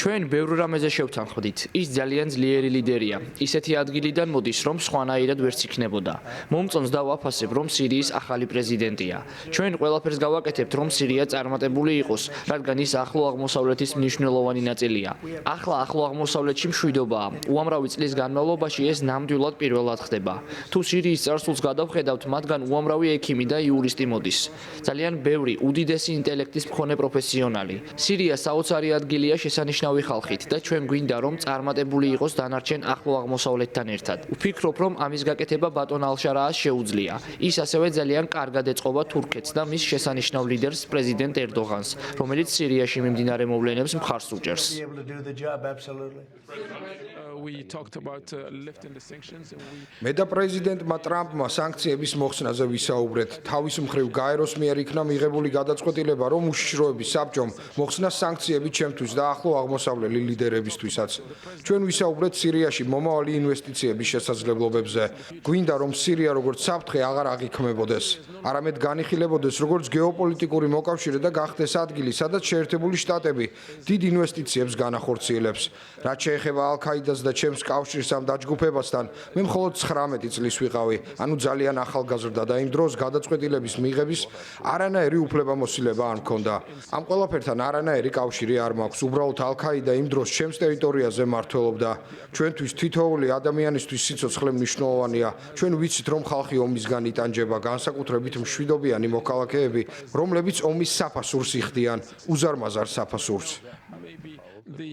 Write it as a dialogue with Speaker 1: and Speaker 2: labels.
Speaker 1: ჩვენ ბევრ რამეზე შევთანხმდით. ის ძალიან ძლიერი ლიდერია. ისეთი ადგილიდან მოდის, რომ სხვანაირად ვერც იქნებოდა. მომწონს და ვაფასებ, რომ სირიის ახალი პრეზიდენტია. ჩვენ ყველაფერს გავაკეთებთ, რომ სირია წარმატებული იყოს, რადგან ის ახლო აღმოსავლეთის მნიშვნელოვანი ნაწილია. ახლა ახლო აღმოსავლეთში მშვიდობაა. უამრავი წლის განმავლობაში ეს ნამდვილად პირველად ხდება. თუ სირიის წარსულს გადავხედავთ, მათგან უამრავი ექიმი და იურისტი მოდის. ძალიან ბევრი უდიდესი ინტელექტის მქონე პროფესიონალი. სირია საოცარი ადგილია შესანიშნავი ხალხით და ჩვენ გვინდა რომ წარმატებული იყოს დანარჩენ ახლო აღმოსავლეთთან ერთად. ვფიქრობ რომ ამის გაკეთება ბატონ ალ-შარაას შეუძლია. ის ასევე ძალიან კარგად ეწყობა თურქეთს და მის შესანიშნავ ლიდერს პრეზიდენტ ერდოღანს, რომელიც სირიაში მიმდინარე მოვლენებს მხარს უჭერს.
Speaker 2: მე და პრეზიდენტმა ტრამპმა სანქციების მოხსნაზე ვისაუბრეთ. თავის მხრივ გაეროს მიერ იქნა მიღებული გადაწყვეტილება, რომ უშიშროების საბჭომ მოხსნა სანქციები ჩემთვის და ახლო აღმოსავლელი ლიდერებისთვისაც. ჩვენ ვისაუბრეთ სირიაში მომავალი ინვესტიციების შესაძლებლობებზე. გვინდა რომ სირია როგორც საფრთხე აღარ აღიქმებოდეს, არამედ განიხილებოდეს როგორც გეოპოლიტიკური მოკავშირე და გახდეს ადგილი, სადაც შეერთებული შტატები დიდ ინვესტიციებს განახორციელებს. რაც შეეხება ალ-ქაიდას და ჩემს კავშირს ამ დაჯგუფებასთან, მე მხოლოდ 19 წლის ვიყავი, ანუ ძალიან ახალგაზრდა და იმ დროს გადაწყვეტილების მიღების არანაირი უფლებამოსილება არ მქონდა. ამ ყველაფერთან არანაირი კავშირი არ მაქვს. უბრალოდ ალ-ქაიდა იმ დროს ჩემს ტერიტორიაზე მმართველობდა. ჩვენთვის თითოეული ადამიანისთვის სიცოცხლე მნიშვნელოვანია. ჩვენ ვიცით რომ ხალხი ომისგან იტანჯება, განსაკუთრებით მშვიდობიანი მოქალაქეები, რომლებიც ომის საფასურს იხდიან, უზარმაზარ საფასურს.